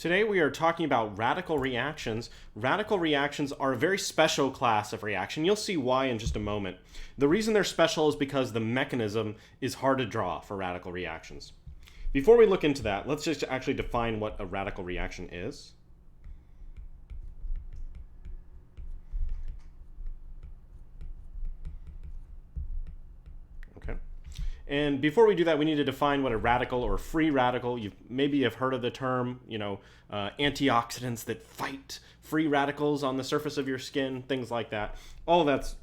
Today we are talking about radical reactions. Radical reactions are a very special class of reaction. You'll see why in just a moment. The reason they're special is because the mechanism is hard to draw for radical reactions. Before we look into that, let's just actually define what a radical reaction is. Okay. And before we do that, we need to define what a radical or free radical. Maybe have heard of the term, antioxidants that fight free radicals on the surface of your skin, things like that. All of that's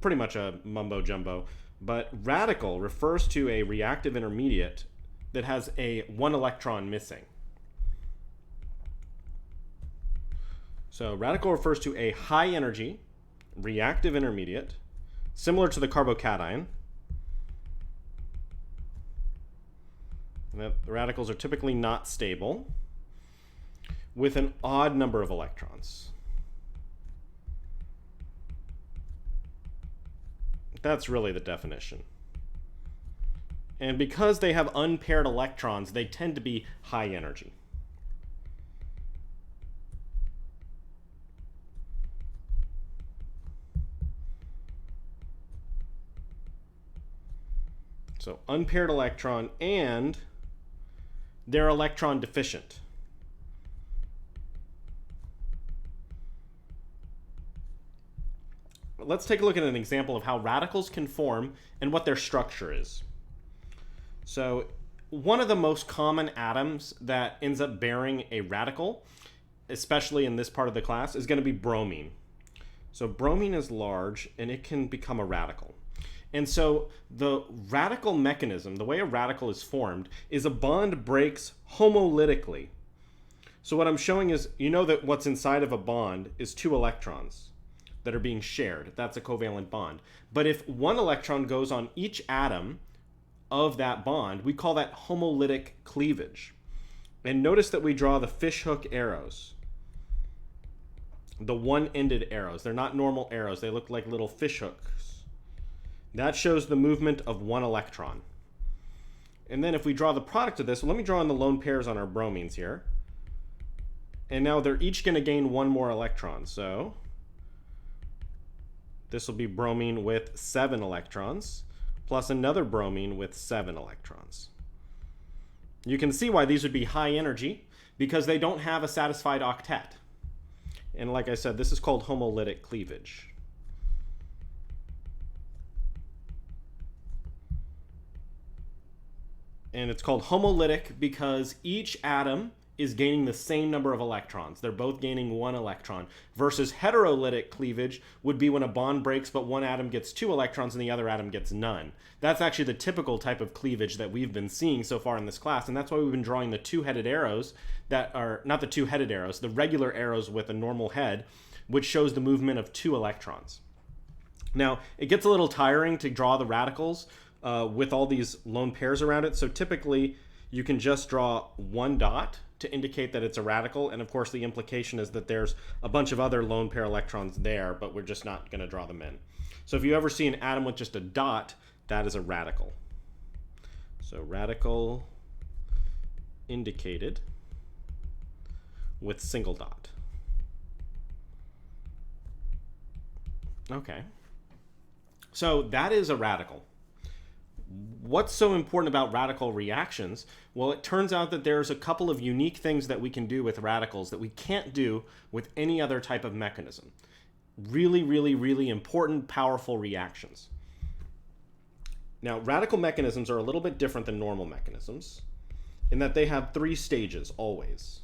pretty much a mumbo jumbo. But radical refers to a reactive intermediate that has one electron missing. So radical refers to a high energy reactive intermediate, similar to the carbocation. The radicals are typically not stable, with an odd number of electrons. That's really the definition. And because they have unpaired electrons, they tend to be high energy. So unpaired electron, and they're electron deficient. Let's take a look at an example of how radicals can form and what their structure is. So one of the most common atoms that ends up bearing a radical, especially in this part of the class, is going to be bromine. So bromine is large and it can become a radical. And so the radical mechanism, the way a radical is formed, is a bond breaks homolytically. So what I'm showing is, you know that what's inside of a bond is two electrons that are being shared. That's a covalent bond. But if one electron goes on each atom of that bond, we call that homolytic cleavage. And notice that we draw the fishhook arrows, the one-ended arrows. They're not normal arrows. They look like little fishhooks. That shows the movement of one electron. And then if we draw the product of this, let me draw in the lone pairs on our bromines here. And now they're each going to gain one more electron. So this will be bromine with 7 electrons, plus another bromine with 7 electrons. You can see why these would be high energy, because they don't have a satisfied octet. And like I said, this is called homolytic cleavage. And it's called homolytic because each atom is gaining the same number of electrons. They're both gaining 1 electron. Versus heterolytic cleavage would be when a bond breaks but one atom gets 2 electrons and the other atom gets none. That's actually the typical type of cleavage that we've been seeing so far in this class, and that's why we've been drawing the two-headed arrows that are, not the two-headed arrows, the regular arrows with a normal head, which shows the movement of 2 electrons. Now, it gets a little tiring to draw the radicals with all these lone pairs around it, so typically you can just draw one dot to indicate that it's a radical, and of course the implication is that there's a bunch of other lone pair electrons there, but we're just not going to draw them in. So if you ever see an atom with just a dot, that is a radical. So radical indicated with single dot. Okay, so that is a radical. What's so important about radical reactions? Well, it turns out that there's a couple of unique things that we can do with radicals that we can't do with any other type of mechanism. Really, really, really important, powerful reactions. Now, radical mechanisms are a little bit different than normal mechanisms in that they have 3 stages always.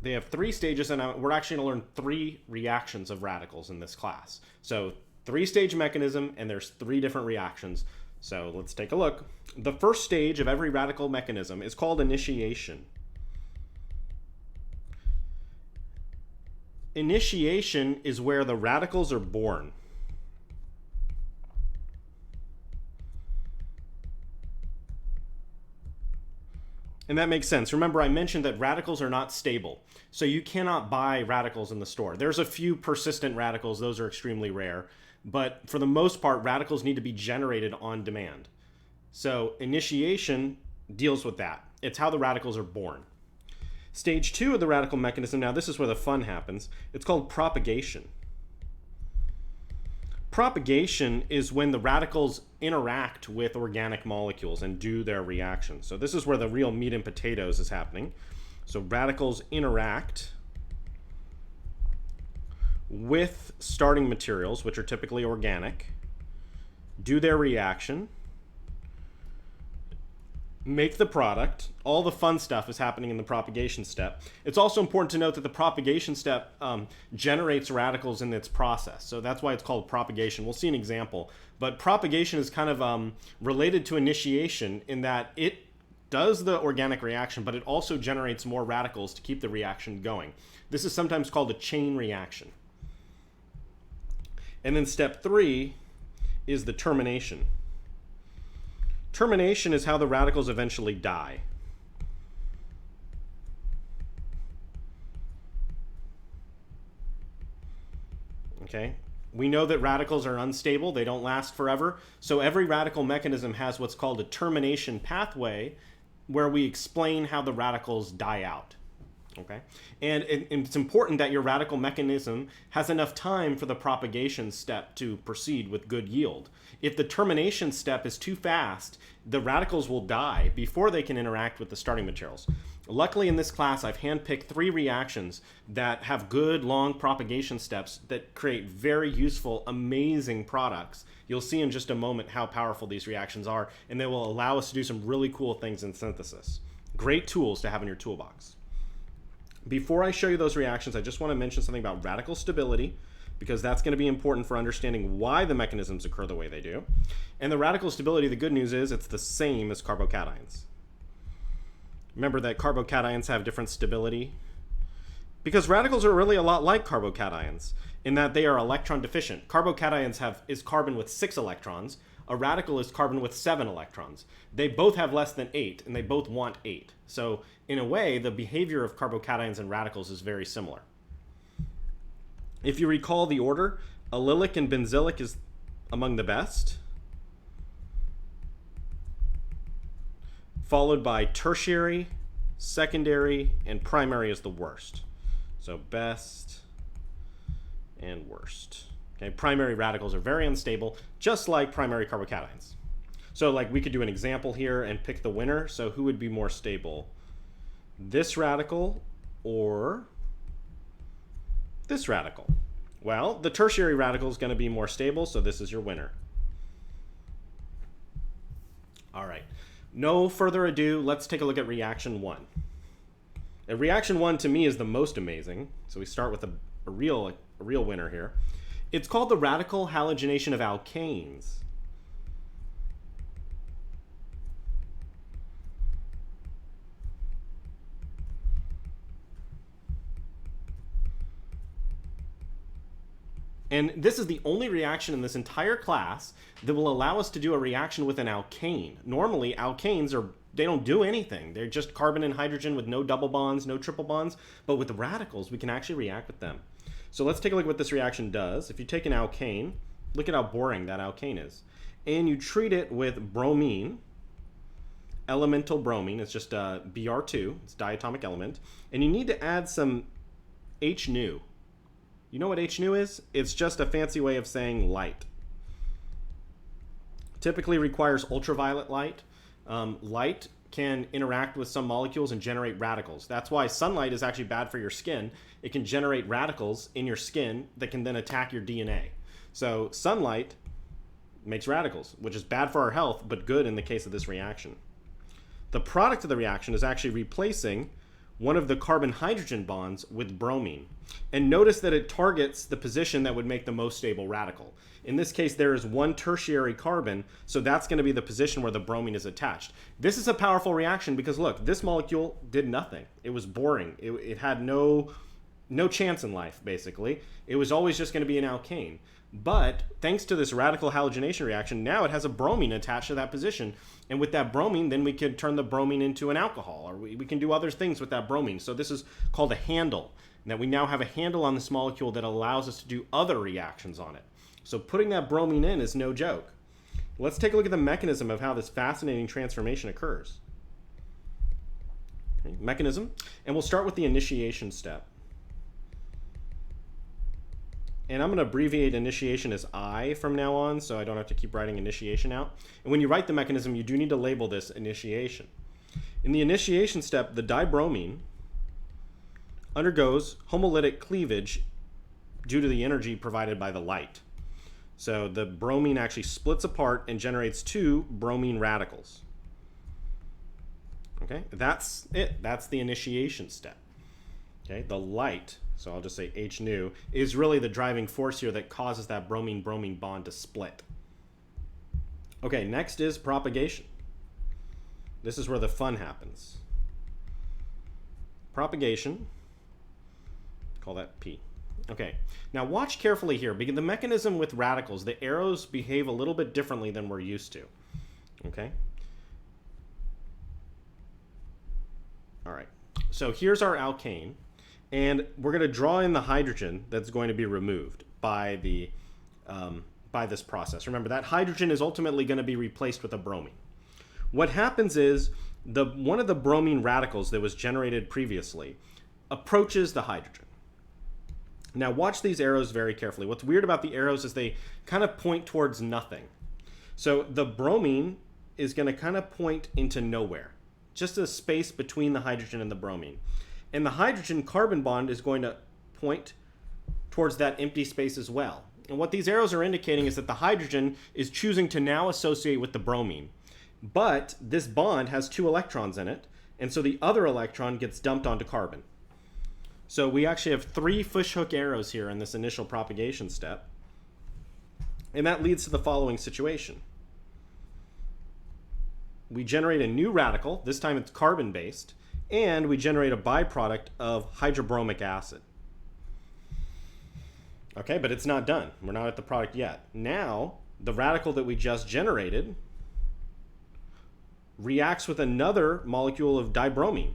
They have 3 stages, and we're actually going to learn 3 reactions of radicals in this class. So 3-stage mechanism, and there's 3 different reactions. So let's take a look. The first stage of every radical mechanism is called initiation. Initiation is where the radicals are born. And that makes sense. Remember, I mentioned that radicals are not stable. So you cannot buy radicals in the store. There's a few persistent radicals. Those are extremely rare. But for the most part, radicals need to be generated on demand. So initiation deals with that. It's how the radicals are born. Stage 2 of the radical mechanism, now this is where the fun happens. It's called propagation. Propagation is when the radicals interact with organic molecules and do their reaction. So this is where the real meat and potatoes is happening. So radicals interact with starting materials, which are typically organic, do their reaction, make the product. All the fun stuff is happening in the propagation step. It's also important to note that the propagation step generates radicals in its process. So that's why it's called propagation. We'll see an example. But propagation is kind of related to initiation in that it does the organic reaction, but it also generates more radicals to keep the reaction going. This is sometimes called a chain reaction. And then step 3 is the termination. Termination is how the radicals eventually die. Okay? We know that radicals are unstable, they don't last forever, so every radical mechanism has what's called a termination pathway where we explain how the radicals die out. Okay? And it's important that your radical mechanism has enough time for the propagation step to proceed with good yield. If the termination step is too fast, the radicals will die before they can interact with the starting materials. Luckily in this class, I've handpicked 3 reactions that have good long propagation steps that create very useful, amazing products. You'll see in just a moment how powerful these reactions are, and they will allow us to do some really cool things in synthesis. Great tools to have in your toolbox. Before I show you those reactions, I just want to mention something about radical stability, because that's going to be important for understanding why the mechanisms occur the way they do. And the radical stability, the good news is it's the same as carbocations. Remember that carbocations have different stability? Because radicals are really a lot like carbocations in that they are electron deficient. Carbocations is carbon with 6 electrons. A radical is carbon with 7 electrons. They both have less than 8, and they both want 8. So in a way, the behavior of carbocations and radicals is very similar. If you recall the order, allylic and benzylic is among the best, followed by tertiary, secondary, and primary is the worst. So best and worst. Okay, primary radicals are very unstable, just like primary carbocations. So like we could do an example here and pick the winner. So who would be more stable? This radical or this radical? Well, the tertiary radical is going to be more stable, so this is your winner. All right. No further ado, let's take a look at reaction 1. Reaction 1 to me is the most amazing. So we start with a real winner here. It's called the radical halogenation of alkanes. And this is the only reaction in this entire class that will allow us to do a reaction with an alkane. Normally, alkanes they don't do anything. They're just carbon and hydrogen with no double bonds, no triple bonds. But with the radicals, we can actually react with them. So let's take a look at what this reaction does. If you take an alkane, look at how boring that alkane is. And you treat it with bromine, elemental bromine. It's just Br2. It's diatomic element. And you need to add some H-nu. You know what H-nu is? It's just a fancy way of saying light. Typically requires ultraviolet light. Light can interact with some molecules and generate radicals. That's why sunlight is actually bad for your skin. It can generate radicals in your skin that can then attack your DNA. So sunlight makes radicals, which is bad for our health, but good in the case of this reaction. The product of the reaction is actually replacing one of the carbon-hydrogen bonds with bromine. And notice that it targets the position that would make the most stable radical. In this case, there is one tertiary carbon, so that's going to be the position where the bromine is attached. This is a powerful reaction because, look, this molecule did nothing. It was boring. It had no chance in life, basically. It was always just going to be an alkane. But thanks to this radical halogenation reaction, now it has a bromine attached to that position. And with that bromine, then we could turn the bromine into an alcohol, or we can do other things with that bromine. So this is called a handle. Now we now have a handle on this molecule that allows us to do other reactions on it. So putting that bromine in is no joke. Let's take a look at the mechanism of how this fascinating transformation occurs. Okay, mechanism, and we'll start with the initiation step. And I'm going to abbreviate initiation as I from now on, so I don't have to keep writing initiation out. And when you write the mechanism, you do need to label this initiation. In the initiation step, the dibromine undergoes homolytic cleavage due to the energy provided by the light. So the bromine actually splits apart and generates two bromine radicals. Okay, that's it. That's the initiation step. Okay, the light, so I'll just say H nu, is really the driving force here that causes that bromine-bromine bond to split. Okay, next is propagation. This is where the fun happens. Propagation, call that P. Okay, now watch carefully here, because the mechanism with radicals, the arrows behave a little bit differently than we're used to. Okay? All right, so here's our alkane, and we're going to draw in the hydrogen that's going to be removed by the by this process. Remember, that hydrogen is ultimately going to be replaced with a bromine. What happens is one of the bromine radicals that was generated previously approaches the hydrogen. Now watch these arrows very carefully. What's weird about the arrows is they kind of point towards nothing. So the bromine is going to kind of point into nowhere, just a space between the hydrogen and the bromine. And the hydrogen-carbon bond is going to point towards that empty space as well. And what these arrows are indicating is that the hydrogen is choosing to now associate with the bromine. But this bond has two electrons in it, and so the other electron gets dumped onto carbon. So we actually have three fishhook arrows here in this initial propagation step. And that leads to the following situation. We generate a new radical, this time it's carbon-based, and we generate a byproduct of hydrobromic acid. Okay, but it's not done. We're not at the product yet. Now, the radical that we just generated reacts with another molecule of dibromine.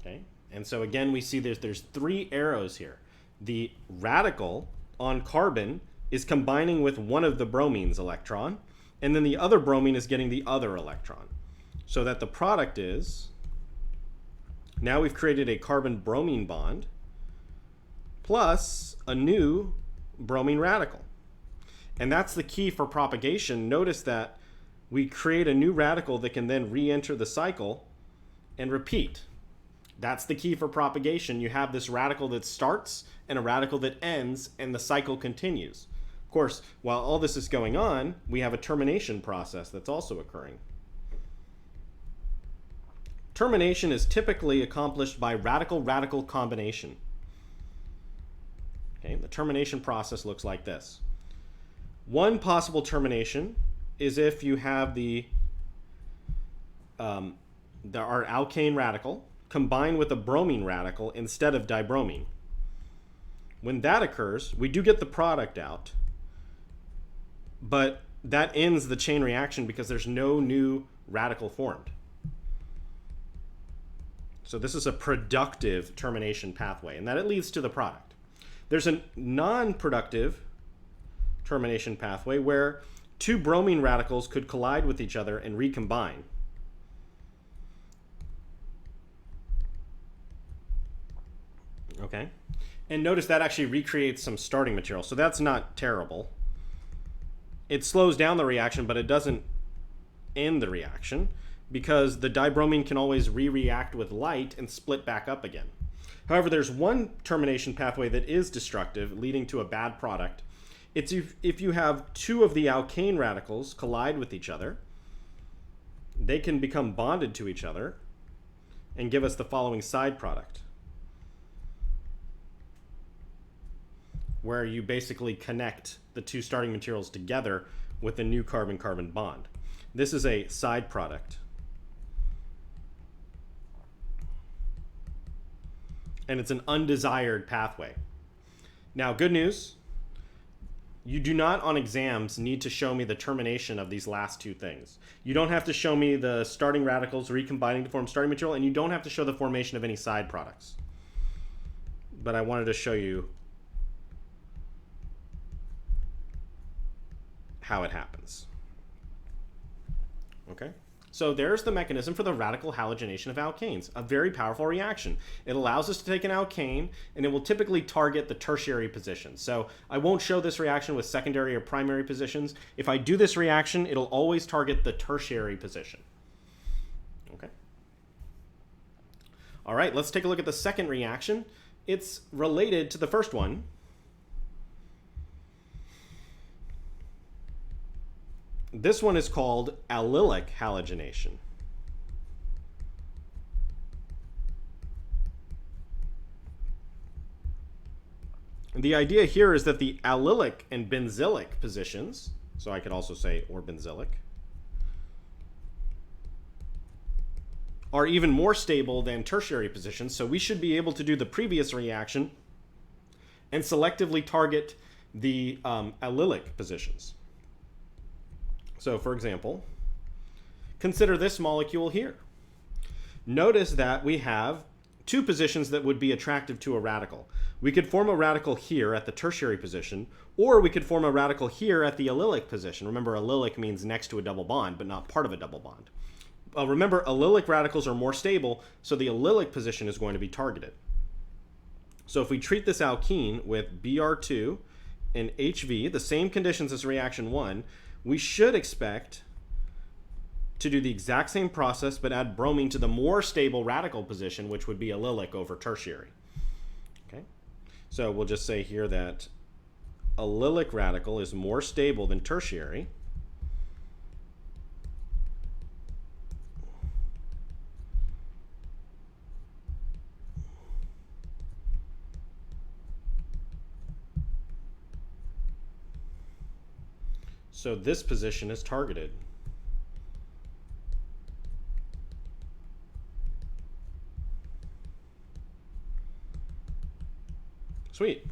Okay, and so again, we see there's three arrows here. The radical on carbon is combining with one of the bromine's electron, and then the other bromine is getting the other electron. So that the product is, now we've created a carbon-bromine bond plus a new bromine radical. And that's the key for propagation. Notice that we create a new radical that can then re-enter the cycle and repeat. That's the key for propagation. You have this radical that starts and a radical that ends, and the cycle continues. Of course, while all this is going on, we have a termination process that's also occurring. Termination is typically accomplished by radical-radical combination. Okay, the termination process looks like this. One possible termination is if you have our alkane radical combined with a bromine radical instead of dibromine. When that occurs, we do get the product out, but that ends the chain reaction because there's no new radical formed. So this is a productive termination pathway, and that it leads to the product. There's a non-productive termination pathway where two bromine radicals could collide with each other and recombine. Okay, and notice that actually recreates some starting material, so that's not terrible. It slows down the reaction, but it doesn't end the reaction because the dibromine can always re-react with light and split back up again. However, there's one termination pathway that is destructive, leading to a bad product. It's if you have two of the alkane radicals collide with each other, they can become bonded to each other and give us the following side product, where you basically connect the two starting materials together with a new carbon-carbon bond. This is a side product. And it's an undesired pathway. Now, good news, you do not on exams need to show me the termination of these last two things. You don't have to show me the starting radicals recombining to form starting material, and you don't have to show the formation of any side products. but I wanted to show you how it happens. Okay, so there's the mechanism for the radical halogenation of alkanes, a very powerful reaction. It allows us to take an alkane, and it will typically target the tertiary position. So I won't show this reaction with secondary or primary positions. If I do this reaction, it'll always target the tertiary position. Okay. All right, let's take a look at the second reaction. It's related to the first one. This one is called allelic halogenation. And the idea here is that the allylic and benzylic positions, so I could also say or benzylic, are even more stable than tertiary positions. So we should be able to do the previous reaction and selectively target the allylic positions. So for example, consider this molecule here. Notice that we have two positions that would be attractive to a radical. We could form a radical here at the tertiary position, or we could form a radical here at the allylic position. Remember, allylic means next to a double bond, but not part of a double bond. Remember, allylic radicals are more stable, so the allylic position is going to be targeted. So if we treat this alkene with Br2 and HV, the same conditions as reaction 1, we should expect to do the exact same process but add bromine to the more stable radical position, which would be allylic over tertiary. Okay, so we'll just say here that allylic radical is more stable than tertiary. So this position is targeted. Sweet.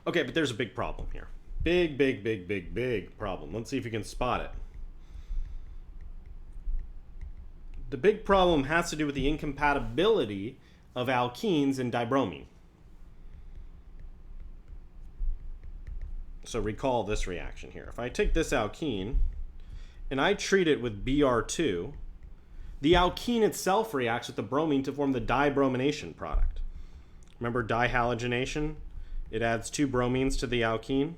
Okay, but there's a big problem here. Big problem. Let's see if you can spot it. The big problem has to do with the incompatibility of alkenes and dibromine. So recall this reaction here. If I take this alkene and I treat it with Br2, the alkene itself reacts with the bromine to form the dibromination product. Remember dihalogenation? It adds two bromines to the alkene.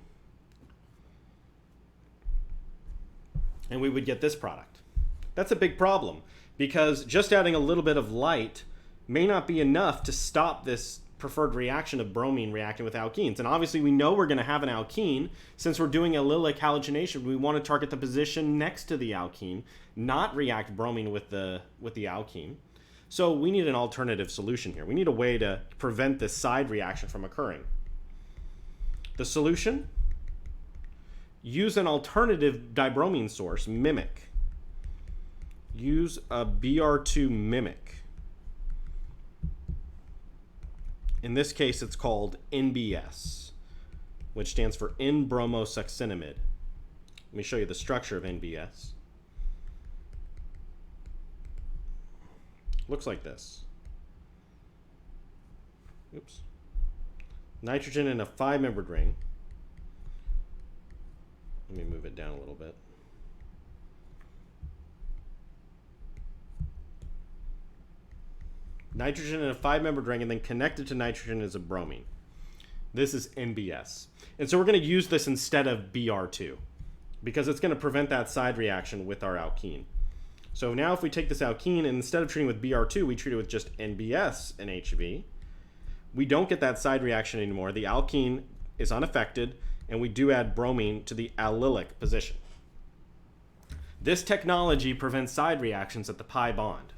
And we would get this product. That's a big problem because just adding a little bit of light may not be enough to stop this preferred reaction of bromine reacting with alkenes. And obviously we know we're going to have an alkene. Since we're doing allelic halogenation, we want to target the position next to the alkene, not react bromine with the alkene. So we need an alternative solution here. We need a way to prevent this side reaction from occurring. The solution? Use an alternative dibromine source, mimic. Use a Br2 mimic. In this case, it's called NBS, which stands for N-bromosuccinimide. Let me show you the structure of NBS. Looks like this. Oops. Nitrogen in a 5-membered ring. Let me move it down a little bit. Nitrogen in a 5-membered ring, and then connected to nitrogen is a bromine. This is NBS. And so we're going to use this instead of Br2 because it's going to prevent that side reaction with our alkene. So now if we take this alkene and instead of treating with Br2, we treat it with just NBS and HV, we don't get that side reaction anymore. The alkene is unaffected, and we do add bromine to the allylic position. This technology prevents side reactions at the pi bond.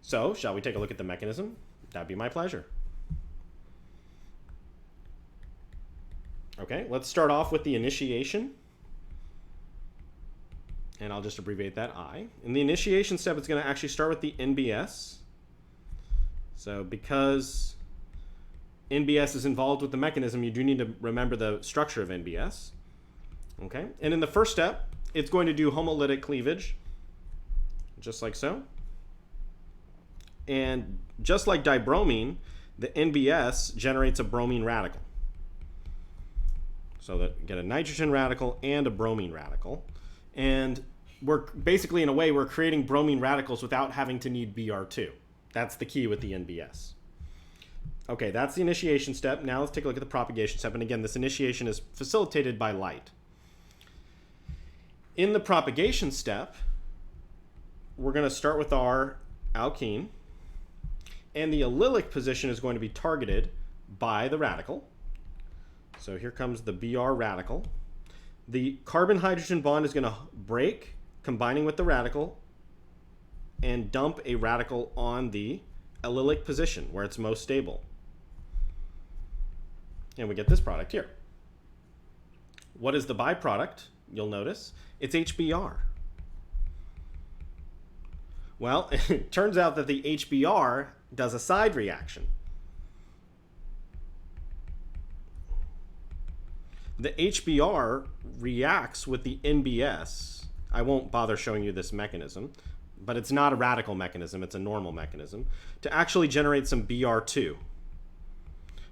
So, shall we take a look at the mechanism? That'd be my pleasure. Okay, let's start off with the initiation. And I'll just abbreviate that I. In the initiation step, it's going to actually start with the NBS. So because NBS is involved with the mechanism, you do need to remember the structure of NBS. Okay, and in the first step, it's going to do homolytic cleavage, just like so. And just like dibromine, the NBS generates a bromine radical. So that get a nitrogen radical and a bromine radical. And we're basically, in a way, we're creating bromine radicals without having to need Br2. That's the key with the NBS. Okay, that's the initiation step. Now let's take a look at the propagation step. And again, this initiation is facilitated by light. In the propagation step, we're going to start with our alkene. And the allylic position is going to be targeted by the radical. So here comes the Br radical. The carbon-hydrogen bond is going to break, combining with the radical, and dump a radical on the allylic position where it's most stable. And we get this product here. What is the byproduct? You'll notice it's HBr. Well, it turns out that the HBr does a side reaction. The HBr reacts with the NBS. I won't bother showing you this mechanism, but it's not a radical mechanism, it's a normal mechanism, to actually generate some Br2.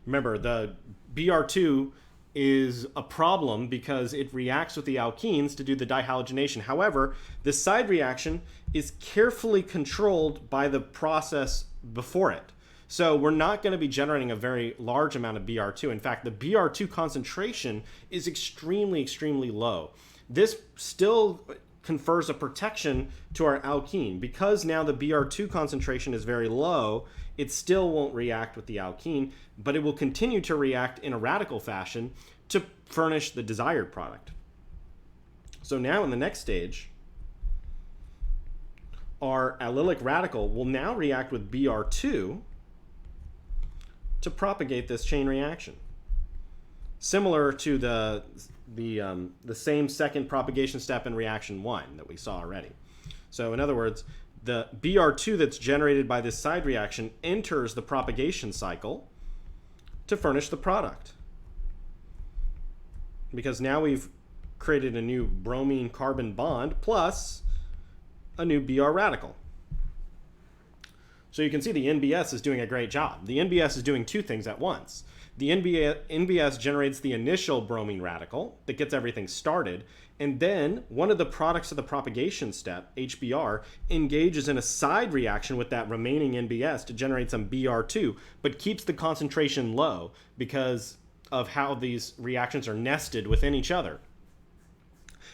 Remember, the Br2 is a problem because it reacts with the alkenes to do the dihalogenation. However, this side reaction is carefully controlled by the process before it. So we're not going to be generating a very large amount of Br2. In fact, the Br2 concentration is extremely, extremely low. This still confers a protection to our alkene. Because now the Br2 concentration is very low, it still won't react with the alkene, but it will continue to react in a radical fashion to furnish the desired product. So now in the next stage, our allylic radical will now react with Br2 to propagate this chain reaction. Similar to the same second propagation step in reaction 1 that we saw already. So in other words, the Br2 that's generated by this side reaction enters the propagation cycle to furnish the product. Because now we've created a new bromine carbon bond plus a new Br radical. So you can see the NBS is doing a great job. The NBS is doing two things at once. The NBS generates the initial bromine radical that gets everything started, and then one of the products of the propagation step, HBr, engages in a side reaction with that remaining NBS to generate some Br2, but keeps the concentration low because of how these reactions are nested within each other.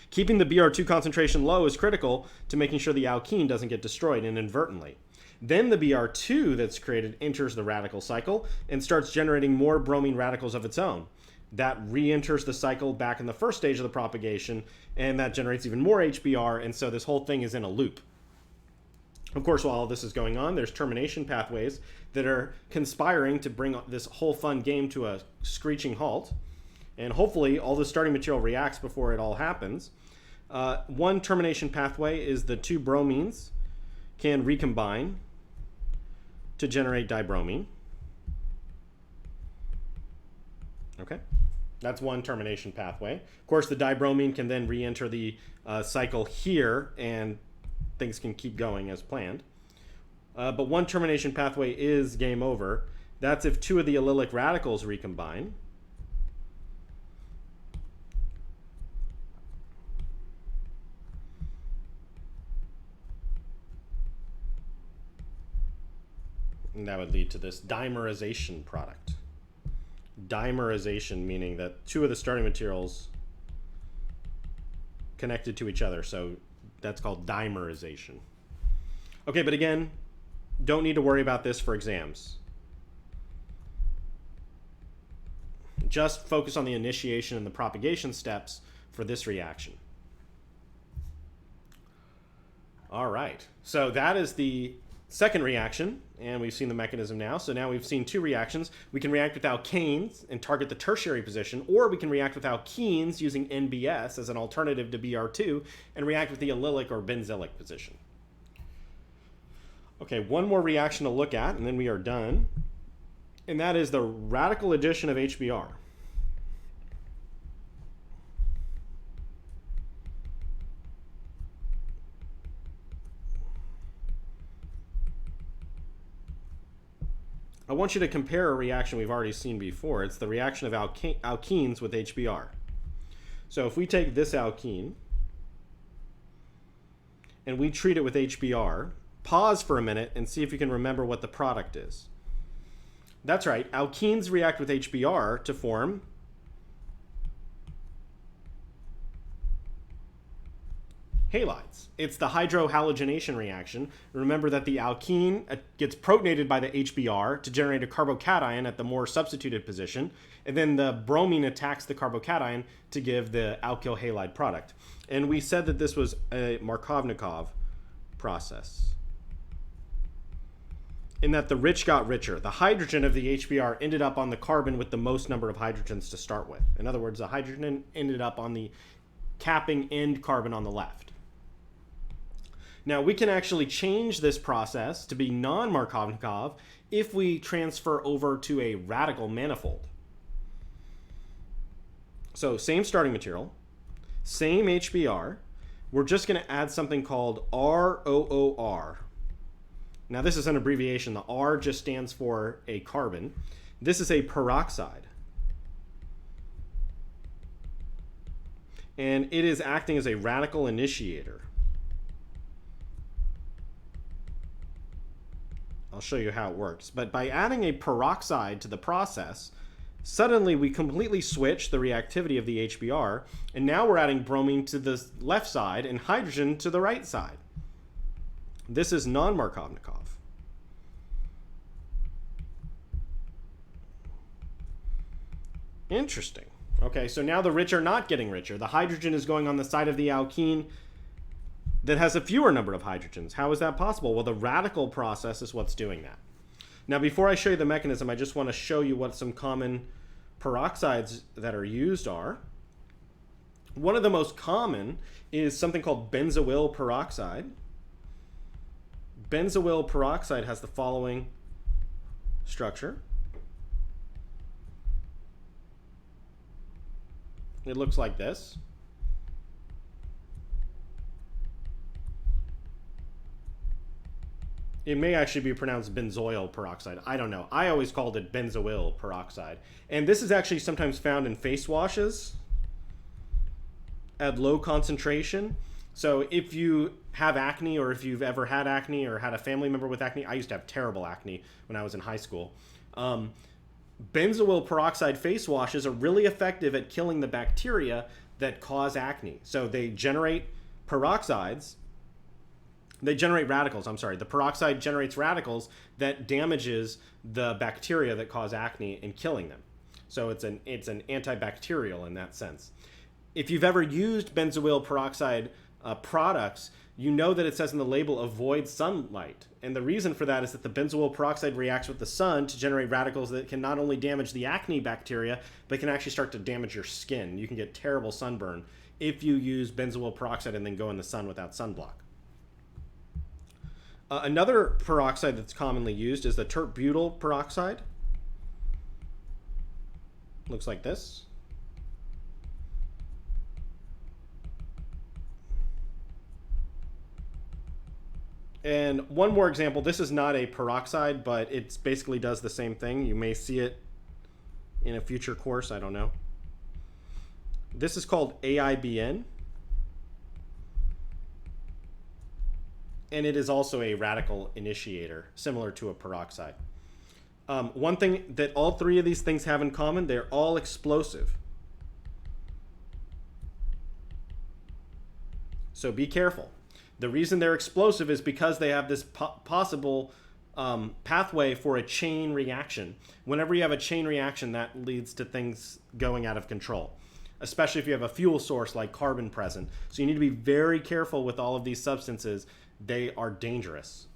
Keeping the Br2 concentration low is critical to making sure the alkene doesn't get destroyed inadvertently. Then the Br2 that's created enters the radical cycle and starts generating more bromine radicals of its own. That re-enters the cycle back in the first stage of the propagation, and that generates even more HBr, and so this whole thing is in a loop. Of course, while all this is going on, there's termination pathways that are conspiring to bring this whole fun game to a screeching halt. And hopefully all the starting material reacts before it all happens. One termination pathway is the two bromines can recombine to generate dibromine. Okay, that's one termination pathway. Of course, the dibromine can then re-enter the cycle here, and things can keep going as planned. But one termination pathway is game over. That's if two of the allylic radicals recombine. And that would lead to this dimerization product. Dimerization meaning that two of the starting materials connected to each other, so that's called dimerization. Okay, but again, don't need to worry about this for exams. Just focus on the initiation and the propagation steps for this reaction. All right, so that is the second reaction, and we've seen the mechanism now. So now we've seen two reactions. We can react with alkanes and target the tertiary position, or we can react with alkenes using NBS as an alternative to Br2 and react with the allylic or benzylic position. Okay, one more reaction to look at, and then we are done, and that is the radical addition of HBr. I want you to compare a reaction we've already seen before. It's the reaction of alkenes with HBr. So if we take this alkene and we treat it with HBr, pause for a minute and see if you can remember what the product is. That's right, alkenes react with HBr to form halides. It's the hydrohalogenation reaction. Remember that the alkene gets protonated by the HBr to generate a carbocation at the more substituted position, and then the bromine attacks the carbocation to give the alkyl halide product. And we said that this was a Markovnikov process, in that the rich got richer. The hydrogen of the HBr ended up on the carbon with the most number of hydrogens to start with. In other words, the hydrogen ended up on the capping end carbon on the left. Now, we can actually change this process to be non-Markovnikov if we transfer over to a radical manifold. So, same starting material, same HBr. We're just going to add something called ROOR. Now, this is an abbreviation. The R just stands for a carbon. This is a peroxide. And it is acting as a radical initiator. I'll show you how it works. But by adding a peroxide to the process, suddenly we completely switch the reactivity of the HBr, and now we're adding bromine to the left side and hydrogen to the right side. This is non-Markovnikov. Interesting. Okay, so now the rich are not getting richer. The hydrogen is going on the side of the alkene that has a fewer number of hydrogens. How is that possible? Well, the radical process is what's doing that. Now, before I show you the mechanism, I just want to show you what some common peroxides that are used are. One of the most common is something called benzoyl peroxide. Benzoyl peroxide has the following structure. It looks like this. It may actually be pronounced benzoyl peroxide. I don't know. I always called it benzoyl peroxide. And this is actually sometimes found in face washes at low concentration. So if you have acne, or if you've ever had acne or had a family member with acne, I used to have terrible acne when I was in high school. Benzoyl peroxide face washes are really effective at killing the bacteria that cause acne. So they generate peroxides. They generate radicals, I'm sorry. The peroxide generates radicals that damages the bacteria that cause acne and killing them. So it's an antibacterial in that sense. If you've ever used benzoyl peroxide products, you know that it says in the label, avoid sunlight. And the reason for that is that the benzoyl peroxide reacts with the sun to generate radicals that can not only damage the acne bacteria, but can actually start to damage your skin. You can get terrible sunburn if you use benzoyl peroxide and then go in the sun without sunblock. Another peroxide that's commonly used is the tert-butyl peroxide. Looks like this. And one more example. This is not a peroxide, but it basically does the same thing. You may see it in a future course. I don't know. This is called AIBN. And it is also a radical initiator, similar to a peroxide. One thing that all three of these things have in common, they're all explosive. So be careful. The reason they're explosive is because they have this possible pathway for a chain reaction. Whenever you have a chain reaction, that leads to things going out of control, especially if you have a fuel source like carbon present. So you need to be very careful with all of these substances. They are dangerous.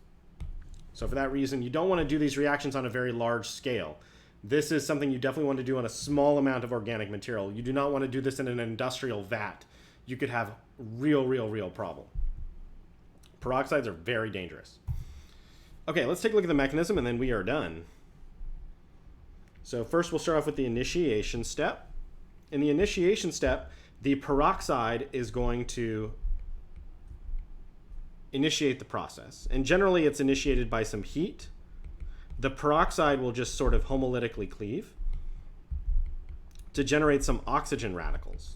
So for that reason, you don't want to do these reactions on a very large scale. This is something you definitely want to do on a small amount of organic material. You do not want to do this in an industrial vat. You could have real problem. Peroxides are very dangerous. Okay, let's take a look at the mechanism and then we are done. So first we'll start off with the initiation step. In the initiation step, the peroxide is going to initiate the process. And generally it's initiated by some heat. the peroxide will just sort of homolytically cleave to generate some oxygen radicals.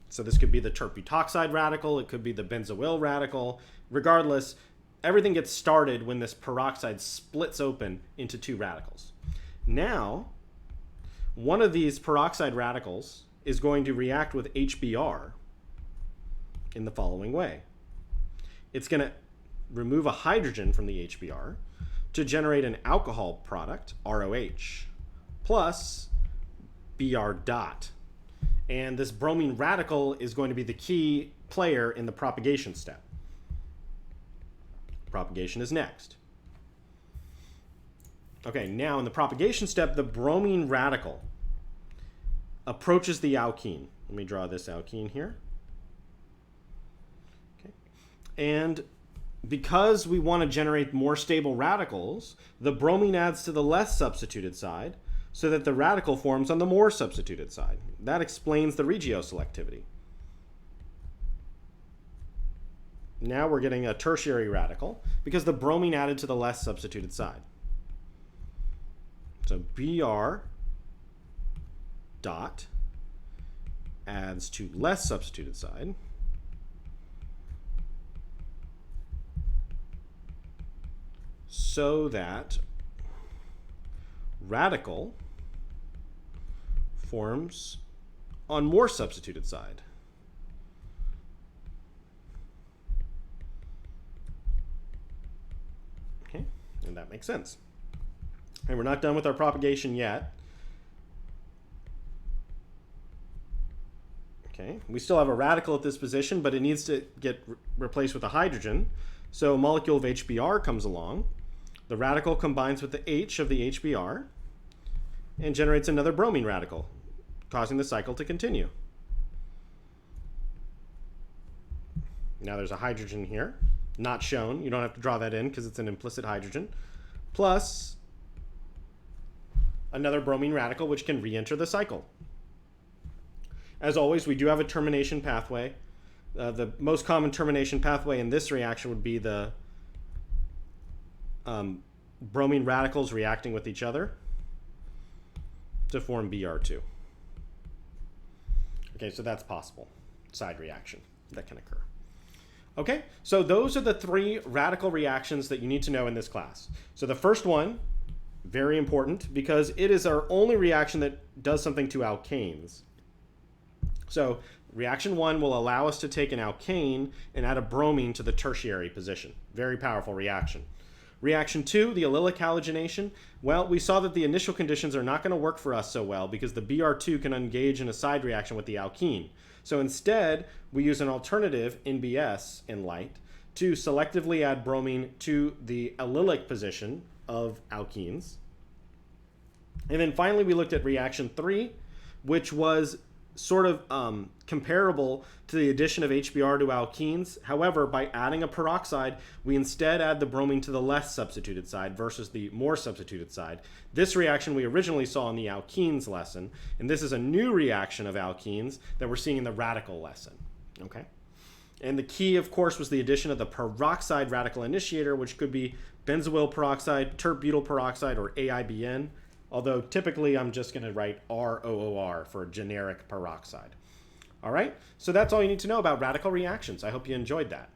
So this could be the terp-butoxide radical, it could be the benzoyl radical. Regardless, everything gets started when this peroxide splits open into two radicals. Now, one of these peroxide radicals is going to react with HBr in the following way. It's going to remove a hydrogen from the HBr to generate an alcohol product, ROH, plus Br dot. And this bromine radical is going to be the key player in the propagation step. Propagation is next. Okay, now in the propagation step, the bromine radical approaches the alkene. Let me draw this alkene here. Okay. And because we want to generate more stable radicals, the bromine adds to the less substituted side so that the radical forms on the more substituted side. That explains the regioselectivity. Now we're getting a tertiary radical because the bromine added to the less substituted side. So Br dot adds to less substituted side. So that radical forms on more substituted side. Okay, and that makes sense. And we're not done with our propagation yet. Okay, we still have a radical at this position, but it needs to get replaced with a hydrogen. So a molecule of HBr comes along. The radical combines with the H of the HBr and generates another bromine radical, causing the cycle to continue. Now there's a hydrogen here, not shown. You don't have to draw that in because it's an implicit hydrogen, plus another bromine radical which can re-enter the cycle. As always, we do have a termination pathway. The most common termination pathway in this reaction would be the bromine radicals reacting with each other to form Br2. Okay, so that's possible. Side reaction that can occur. Okay, so those are the three radical reactions that you need to know in this class. So the first one, very important because it is our only reaction that does something to alkanes. So reaction 1 will allow us to take an alkane and add a bromine to the tertiary position. Very powerful reaction. Reaction 2, the allelic halogenation, well, we saw that the initial conditions are not going to work for us so well because the Br2 can engage in a side reaction with the alkene. So instead, we use an alternative, NBS, in light, to selectively add bromine to the allylic position of alkenes. And then finally, we looked at reaction 3, which was sort of comparable to the addition of HBr to alkenes. However, by adding a peroxide, we instead add the bromine to the less substituted side versus the more substituted side. This reaction we originally saw in the alkenes lesson, and this is a new reaction of alkenes that we're seeing in the radical lesson. Okay? And the key, of course, was the addition of the peroxide radical initiator, which could be benzoyl peroxide, terp-butyl peroxide, or AIBN. Although typically I'm just going to write ROOR for generic peroxide. All right, so that's all you need to know about radical reactions. I hope you enjoyed that.